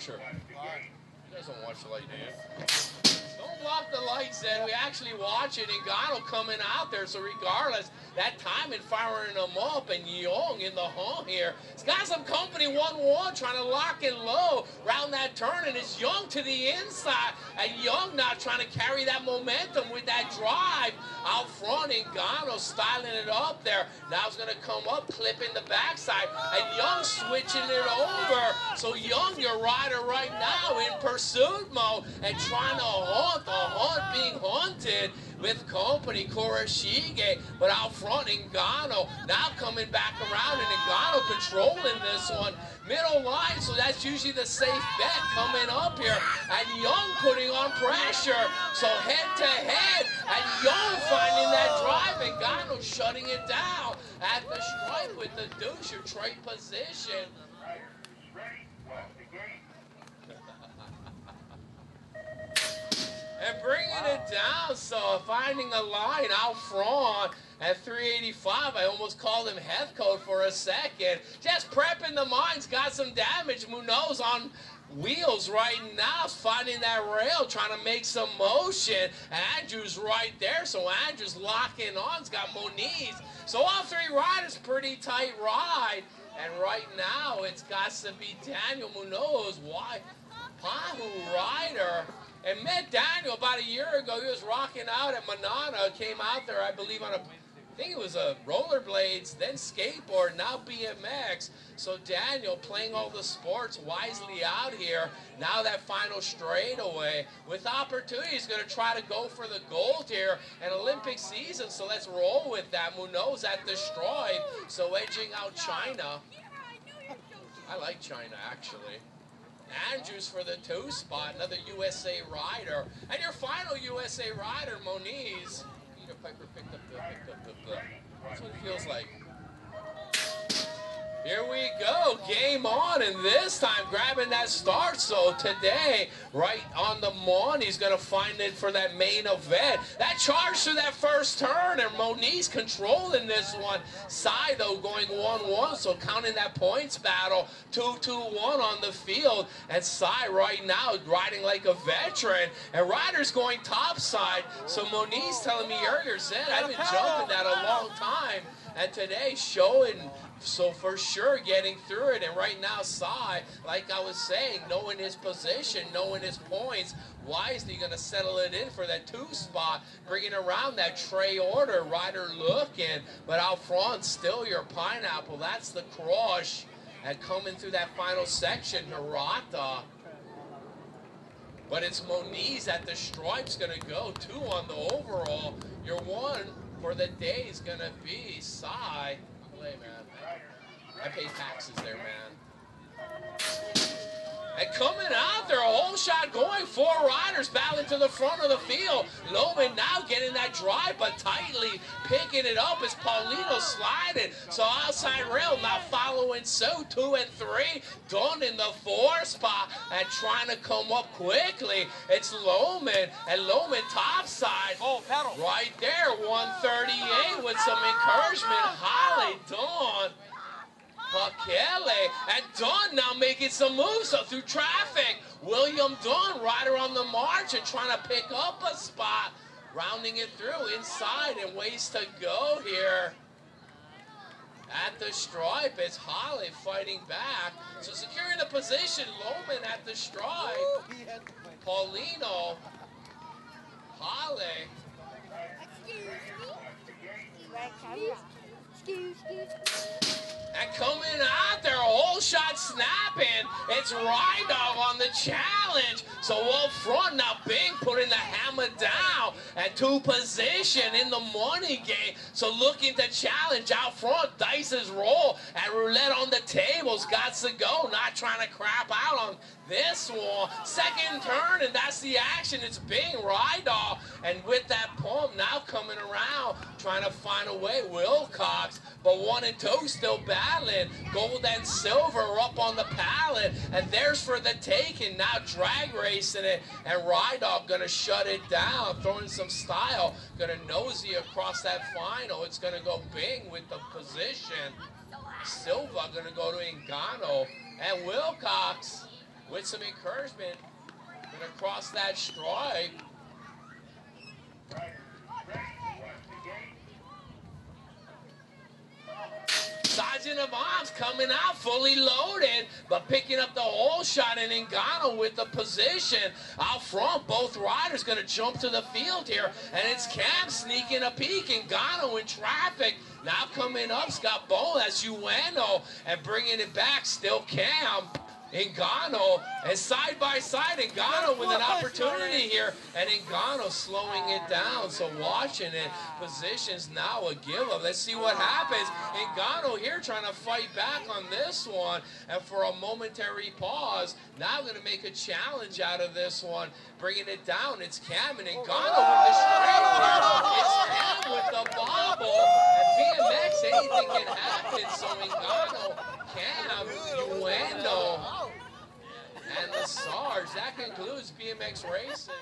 picture. You guys don't watch the light, do you? Don't block the lights, then. We actually watch it. Ngannou coming out there, so regardless, that time and firing them up, and Young in the hull here. He's got some company 1-1, trying to lock it low around that turn, and it's Young to the inside, and Young now trying to carry that momentum with that drive out front. Ngannou styling it up there. Now it's going to come up, clipping the backside, and Young switching it over. So Young, your rider right now, in pursuit mode and trying to hunt, the hunt being hunted with company, Kurashige, but out front, Ngannou now coming back around, and Ngannou controlling this one. Middle line, so that's usually the safe bet coming up here, and Young putting on pressure, so head to head, and Young finding that drive, and Ngannou shutting it down at the stripe with the douche, your trade position. And bringing it down, so finding a line out front at 385. I almost called him Heathcote for a second. Just prepping the mines, got some damage. Munoz on wheels right now, finding that rail, trying to make some motion. Andrews right there, so Andrews locking on. He's got Moniz. So all three riders, pretty tight ride. And right now, it's got to be Daniel Munoz, Pahu rider. And met Daniel about a year ago. He was rocking out at Manana. Came out there, I believe, on I think it was a rollerblades, then skateboard, now BMX. So Daniel playing all the sports wisely out here. Now that final straightaway with opportunity. He's going to try to go for the gold here in Olympic season. So let's roll with that. Munoz at the stripe. So edging out China. I like China, actually. Andrews for the 2 spot, another USA rider. And your final USA rider, Moniz. Peter Piper picked up the. That's what it feels like. Here we go, game on, and this time grabbing that start. So today, right on the money, he's going to find it for that main event. That charge through that first turn, and Moniz controlling this one. Sai, though, going 1-1, so counting that points battle, 2-2-1 on the field. And Sai right now riding like a veteran, and Ryder's going topside. So Moniz telling me earlier, Zen, I've been jumping that a long time, and today showing. So for sure getting through it, and right now Sai, like I was saying, knowing his position, knowing his points, wisely going to settle it in for that 2 spot, bringing around that tray order, rider looking, but out front still your Pineapple, that's the crush, and coming through that final section, Hirata. But it's Moniz at the stripes going to go, 2 on the overall. Your 1 for the day is going to be Sai. Play, man. I pay taxes there, man. And coming out there, a whole shot going, 4 riders battling to the front of the field. Loman now getting that drive, but tightly picking it up as Paulino sliding. So outside rail now following suit, 2 and 3. Done in the 4 spot and trying to come up quickly. It's Loman, and Loman topside. Oh, pedal. Right there, 138 with some encouragement. Holly Dawn. Pakele, and Dunn now making some moves up through traffic. William Dunn, rider on the march and trying to pick up a spot, rounding it through inside, and ways to go here. At the stripe, it's Holly fighting back. So securing the position, Loman at the stripe. Paulino, Holly. Excuse me. And coming out there, a whole shot snapping. It's Rydog on the challenge. So up front now, Bing putting the hammer down at 2 position in the money game. So looking to challenge out front, dices roll, and roulette on the tables. Got to go, not trying to crap out on this one. Second turn, and that's the action. It's Bing, Rydog, and with that pump now coming around, trying to find a way. Wilcox, but 1 and 2 still battling. Gold and silver up on the pallet, and there's for the taking. Now drag racing it, and Rydog gonna shut it down, throwing some style. Gonna nosy across that final. It's gonna go Bing with the position. Silva gonna go to Ngannou, and Wilcox with some encouragement. Gonna cross that strike. Sergeant of Arms coming out fully loaded, but picking up the whole shot, and Ngannou with the position out front. Both riders going to jump to the field here, and it's Cam sneaking a peek. Ngannou in traffic. Now coming up, Scott Bone, that's Ueno, and bringing it back, still Cam. Ngannou, and side by side, Ngannou with an opportunity here, and Ngannou slowing it down. So watching it, positions now a give up. Let's see what happens. Ngannou here trying to fight back on this one, and for a momentary pause, now going to make a challenge out of this one, bringing it down. It's Cam, and Ngannou with the straight here. It's Cam with the bobble. At BMX, anything can happen. So Ngannou, Cam, Ueno, and the Sarge. That concludes BMX racing.